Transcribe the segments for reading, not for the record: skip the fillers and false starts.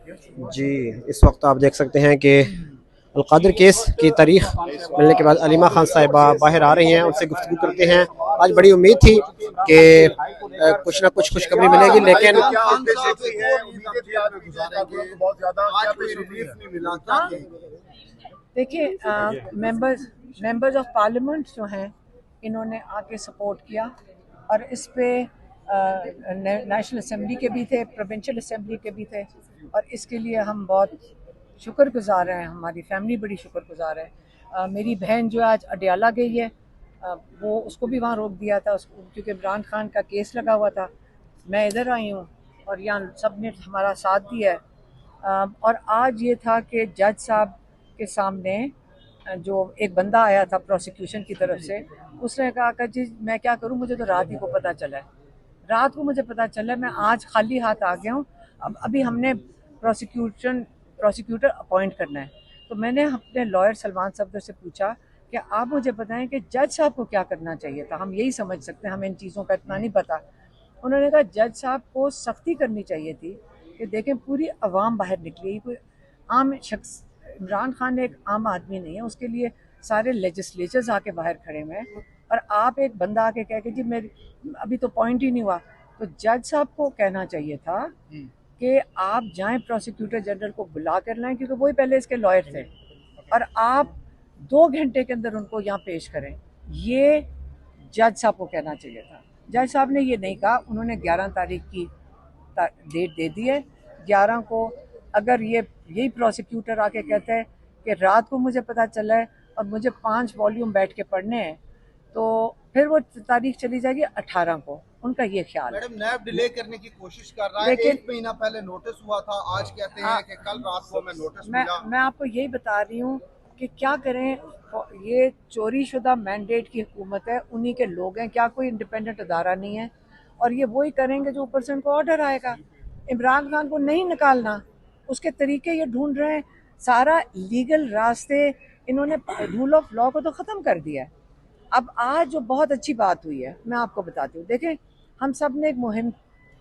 जी, इस वक्त आप देख सकते हैं कि अलकादिर केस की तारीख मिलने के बाद अलीमा खान साहिबा बाहर आ रही हैं, उनसे गुफ्तगू करते हैं। आज बड़ी उम्मीद थी कि कुछ ना कुछ खुशखबरी मिलेगी, लेकिन देखिए, मेंबर्स ऑफ पार्लियामेंट जो हैं इन्होंने आके सपोर्ट किया और इस पे नेशनल असेंबली के भी थे, प्रोविंशियल असेंबली के भी थे और इसके लिए हम बहुत शुक्रगुजार हैं। हमारी फैमिली बड़ी शुक्रगुजार है। मेरी बहन जो आज अडयाला गई है, वो उसको भी वहाँ रोक दिया था उसको, क्योंकि इमरान खान का केस लगा हुआ था। मैं इधर आई हूँ और यहाँ सब ने हमारा साथ दिया है। और आज ये था कि जज साहब के सामने जो एक बंदा आया था प्रोसिक्यूशन की तरफ से, उसने कहा कि जी मैं क्या करूं, मुझे तो रात ही को पता चला है, रात को मुझे पता चला, मैं आज खाली हाथ आ गया हूं। अब अभी हमने प्रोसिक्यूटर अपॉइंट करना है। तो मैंने अपने लॉयर सलमान सफदर से पूछा कि आप मुझे बताएं कि जज साहब को क्या करना चाहिए था, हम यही समझ सकते हैं, हमें इन चीज़ों का इतना नहीं पता। उन्होंने कहा जज साहब को सख्ती करनी चाहिए थी कि देखें पूरी आवाम बाहर निकली, कोई आम शख्स, इमरान खान एक आम आदमी नहीं है, उसके लिए सारे लेजिस्लेचर्स आके बाहर खड़े हुए हैं और आप एक बंदा आके कह के जी मेरी अभी तो पॉइंट ही नहीं हुआ। तो जज साहब को कहना चाहिए था कि आप जाएं प्रोसिक्यूटर जनरल को बुला कर लाएं, क्योंकि वही पहले इसके लॉयर थे, और आप 2 घंटे के अंदर उनको यहाँ पेश करें। ये जज साहब को कहना चाहिए था। जज साहब ने ये नहीं कहा, उन्होंने 11 तारीख की डेट दे दी है। 11 को अगर यही प्रोसिक्यूटर आके कहते हैं कि रात को मुझे पता चला है और मुझे 5 वॉल्यूम बैठ के पढ़ने हैं, तो फिर वो तारीख चली जाएगी 18 को। उनका ये ख्याल है। मैडम नैब डिले करने की कोशिश कर रहा है, लेकिन 1 महीना पहले नोटिस हुआ था, आज कहते हैं कि कल रात को हमें नोटिस मिला। मैं आपको यही बता रही हूँ कि क्या करें, ये चोरी शुदा मैंडेट की हुकूमत है, उन्हीं के लोग हैं, क्या कोई इंडिपेंडेंट अदारा नहीं है, और ये वही करेंगे जो ऊपर से उनको ऑर्डर आएगा। इमरान खान को नहीं निकालना, उसके तरीके ये ढूंढ रहे हैं, सारा लीगल रास्ते इन्होंने, रूल ऑफ लॉ को तो ख़त्म कर दिया है। अब आज जो बहुत अच्छी बात हुई है मैं आपको बताती हूँ, देखें हम सब ने एक मुहिम,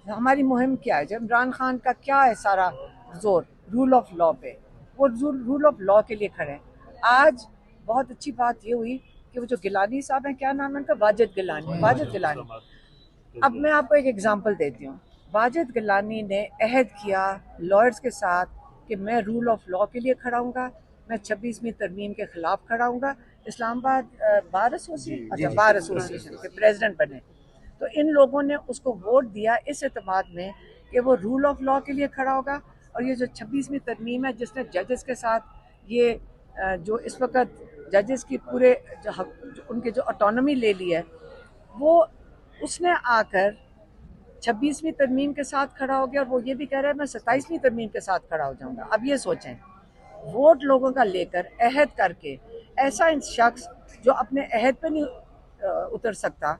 हमारी मुहिम क्या है, जब इमरान खान का क्या है सारा जोर रूल ऑफ लॉ पे, वो रूल ऑफ लॉ के लिए खड़े हैं। आज बहुत अच्छी बात ये हुई कि वो जो गिलानी साहब हैं, क्या नाम है उनका, वाजिद गिलानी। अब मैं आपको एक एग्जांपल देती हूँ। वाजिद गिलानी ने अहद किया लॉयर्स के साथ कि मैं रूल ऑफ लॉ के लिए खड़ा हूँगा, मैं 26वीं तरमीम के खिलाफ खड़ा हूँगा। इस्लामाबाद बार एसोसिएशन के प्रेसिडेंट बने, तो इन लोगों ने उसको वोट दिया इस एतमाद में कि वो रूल ऑफ लॉ के लिए खड़ा होगा। और ये जो 26वीं तरमीम है जिसने जजेस के साथ ये जो इस वक्त जजेस की पूरे जो उनके जो ऑटोनॉमी ले ली है, वो उसने आकर 26वीं तरमीम के साथ खड़ा हो गया और वो ये भी कह रहा है मैं 27वीं तरमीम के साथ खड़ा हो जाऊंगा। अब ये सोचें, वोट लोगों का लेकर अहद करके ऐसा शख्स जो अपने अहद पे नहीं उतर सकता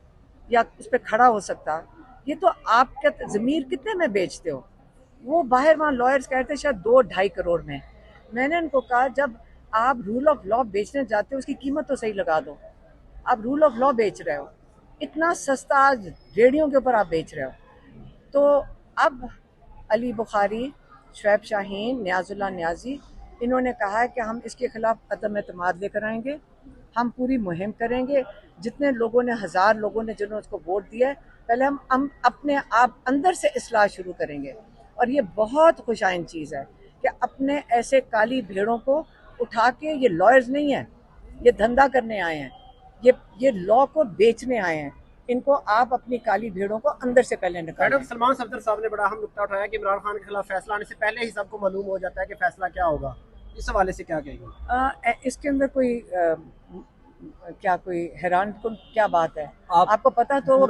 या उस पर खड़ा हो सकता, ये तो आपका ज़मीर कितने में बेचते हो। वो बाहर वहाँ लॉयर्स कहते हैं शायद 2-2.5 करोड़ में। मैंने उनको कहा जब आप रूल ऑफ लॉ बेचने जाते हो उसकी कीमत तो सही लगा दो। आप रूल ऑफ लॉ बेच रहे हो, इतना सस्ता आज रेडियो के ऊपर आप बेच रहे हो। तो अब अली बुखारी, शुएब शाहीन, नियाजुल्लाह नियाजी, इन्होंने कहा है कि हम इसके खिलाफ अदम एतमाद लेकर आएंगे, हम पूरी मुहिम करेंगे। जितने लोगों ने, 1000 लोगों ने जिन्होंने उसको वोट दिया है, पहले हम अपने आप अंदर से इस्लाह शुरू करेंगे। और ये बहुत खुशाइन चीज़ है कि अपने ऐसे काली भेड़ों को उठा के, ये लॉयर्स नहीं हैं, ये धंधा करने आए हैं, ये लॉ को बेचने आए हैं, इनको आप अपनी काली भेड़ों को अंदर से पहले निकालें। मैडम सलमान सफदर साहब ने बड़ा अहम नुक्ता उठाया कि इमरान खान के खिलाफ फैसला आने से पहले ही सबको मालूम हो जाता है कि फैसला क्या होगा। इस हवाले से क्या कहेंगे? इसके अंदर कोई हैरान कौन क्या बात है? आपको पता तो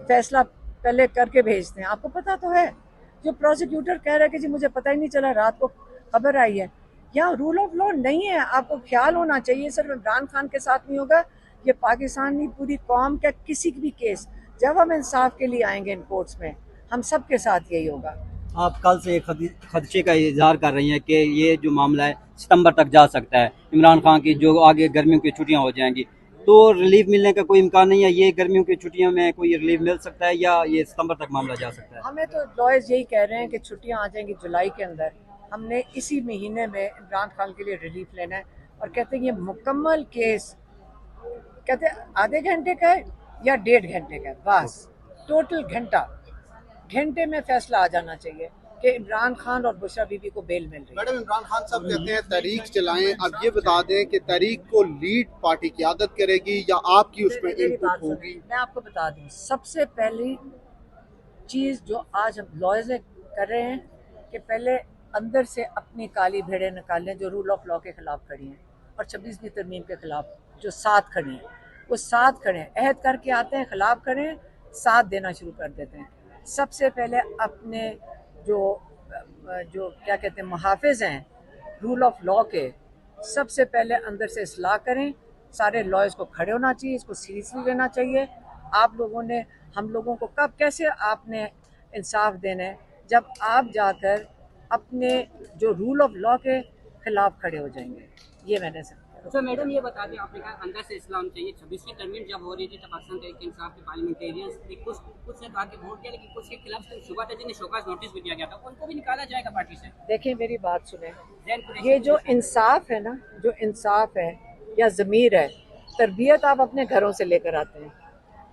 फैसला पहले करके भेजते हैं, आपको पता तो है। जो प्रोसिक्यूटर कह रहा है कि जी मुझे पता ही नहीं चला, रात को खबर आई है, यहाँ रूल ऑफ लॉ नहीं है। आपको ख्याल होना चाहिए, सिर्फ इमरान खान के साथ नहीं होगा, ये पाकिस्तानी पूरी कौम का किसी भी केस, जब हम इंसाफ के लिए आएंगे इन कोर्ट्स में, हम सब के साथ यही होगा। आप कल से खदशे का इजहार कर रही हैं कि ये जो मामला है सितंबर तक जा सकता है, इमरान खान की जो आगे गर्मियों की छुट्टियां हो जाएंगी, तो रिलीफ मिलने का कोई इम्कान नहीं है? ये गर्मियों की छुट्टियों में कोई रिलीफ मिल सकता है या ये सितंबर तक मामला जा सकता है? हमें तो लॉयर्स यही कह रहे हैं कि छुट्टियां आ जाएंगी जुलाई के अंदर, हमने इसी महीने में इमरान खान के लिए रिलीफ लेना है। और कहते हैं ये मुकम्मल केस कहते हैं आधे घंटे का है या 1.5 घंटे का है, बस टोटल घंटे में फैसला आ जाना चाहिए कि इमरान खान और बुशरा बीबी को बेल मिल रही है। मैडम, इमरान खान साहब कहते हैं तहरीक चलाएं। अब ये बता दें कि तहरीक को लीड पार्टी क़यादत करेगी या आपकी उसमें मेरी बात इनपुट सुनो, होगी? मैं आपको बता दूं, सबसे पहली चीज़ जो आज हम लॉयर्स कर रहे हैं कि पहले अंदर से अपनी काली भेड़ें निकालें जो रूल ऑफ लॉ के खिलाफ खड़ी हैं और 26वीं तरमीम के खिलाफ जो साथ खड़ी हैं, वो साथ खड़े हैं, अहद करके आते हैं, खिलाफ करें, साथ देना शुरू कर देते हैं। सबसे पहले अपने जो क्या कहते हैं मुहाफिज हैं रूल ऑफ लॉ के, सबसे पहले अंदर से इस्लाह करें। सारे लॉयर्स को खड़े होना चाहिए, इसको सीरियसली लेना चाहिए। आप लोगों ने हम लोगों को कब कैसे आपने इंसाफ देना है जब आप जाकर अपने जो रूल ऑफ लॉ के खिलाफ खड़े हो जाएंगे। ये मैंने समझा। अच्छा मैडम, ये बता दें, आपने कहा अंदर से इस्लाम चाहिए। 26वीं तरमीम जब हो रही थी तब पाकिस्तान तहरीक इंसाफ के पार्लियामेंटेरियंस ने कुछ ने कहा कि वोट दिया, लेकिन कुछ के खिलाफ शुबा था जिन्हें शोकाज नोटिस भी दिया गया था, उनको भी निकाला जाएगा पार्टी से। देखिए मेरी बात सुने, ये जो इंसाफ है ना, जो इंसाफ है या ज़मीर है, तरबियत आप अपने घरों से लेकर आते हैं।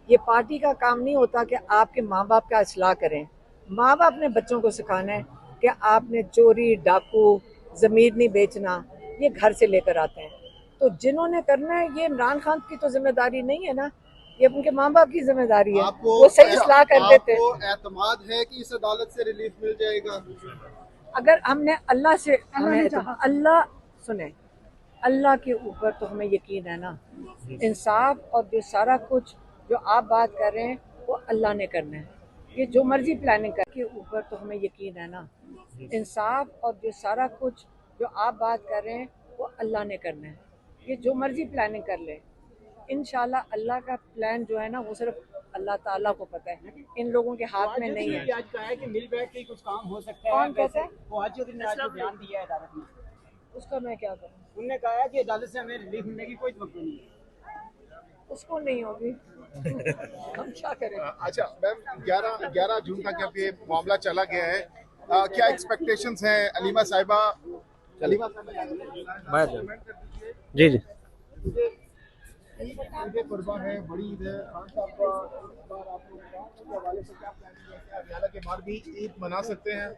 ये पार्टी का काम नहीं होता कि आपके माँ बाप का इस्लाह करें। माँ बाप ने बच्चों को सिखाना है कि आपने चोरी डाकू ज़मीर नहीं बेचना, ये घर से लेकर आते हैं। तो जिन्होंने करना है, ये इमरान खान की तो जिम्मेदारी नहीं है ना, ये उनके माँ बाप की जिम्मेदारी है। वो सही इस्लाह कर देते हैं। आपको एतमाद है कि इस अदालत से रिलीफ मिल जाएगा? अगर हमने अल्लाह से अल्लाह सुने, अल्लाह के ऊपर तो हमें यकीन है ना। इंसाफ और जो सारा कुछ जो आप बात कर रहे हैं वो अल्लाह ने करना है। ये जो मर्जी प्लानिंग कर के ऊपर तो हमें यकीन है ना। इंसाफ और जो सारा कुछ जो आप बात कर रहे हैं वो अल्लाह ने करना है। ये जो मर्जी प्लानिंग कर ले, इंशाल्लाह अल्लाह का प्लान जो है ना वो सिर्फ अल्लाह ताला को पता है, इन लोगों के हाथ में नहीं है। आज कहा है कि मिल बैठ के कुछ काम हो सकता है। कौन कहता है? वो आज बयान दिया है अदालत में, उसका मैं क्या करूँ? उन्होंने कहा है कि अदालत से हमें रिलीफ मिलने की कोई तवक्को नहीं है। उसको नहीं होगी। हम क्या करें? अच्छा मैम, 11 जून तक जब ये मामला चला गया है, क्या एक्सपेक्टेशंस हैं? अलीमा साहिबा जी जी ईद कुर्बा है, बड़ी ईद है। खान साहब का इस बार आप लोग के हवाले से क्या प्लानिंग है? क्या रियाला के बाद भी ईद मना सकते हैं?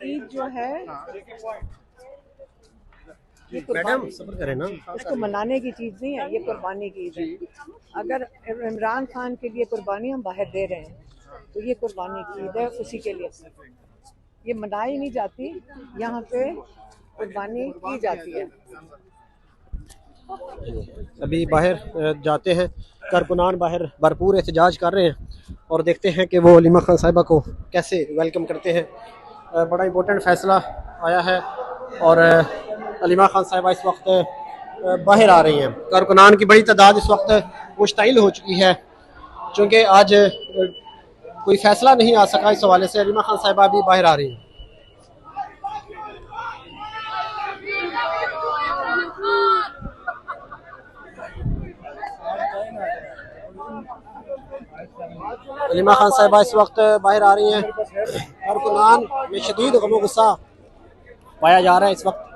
ईद जो है मैडम सब्र करें ना। इसको मनाने की चीज़ नहीं है, ये कुर्बानी की ईद है। अगर इमरान खान के लिए कुर्बानी हम बाहर दे रहे हैं तो ये कुर्बानी की ईद है, उसी के लिए ये मनाई नहीं जाती, यहाँ पे कुर्बानी की जाती है। अभी बाहर जाते हैं, कारकुनान बाहर भरपूर एहतजाज कर रहे हैं और देखते हैं कि वो अलीमा खान साहिबा को कैसे वेलकम करते हैं। बड़ा इम्पोर्टेंट फ़ैसला आया है और अलीमा खान साहिबा इस वक्त बाहर आ रही हैं। कारकुनान की बड़ी तादाद इस वक्त मुश्तइल हो चुकी है, चूँकि आज कोई फ़ैसला नहीं आ सका, इस हवाले से अलीमा खान साहिबा भी बाहर आ रही हैं। अलीमा खान साहिबा इस वक्त बाहर आ रही हैं। कारकुनान में शदीद गम गुस्सा पाया जा रहा है इस वक्त।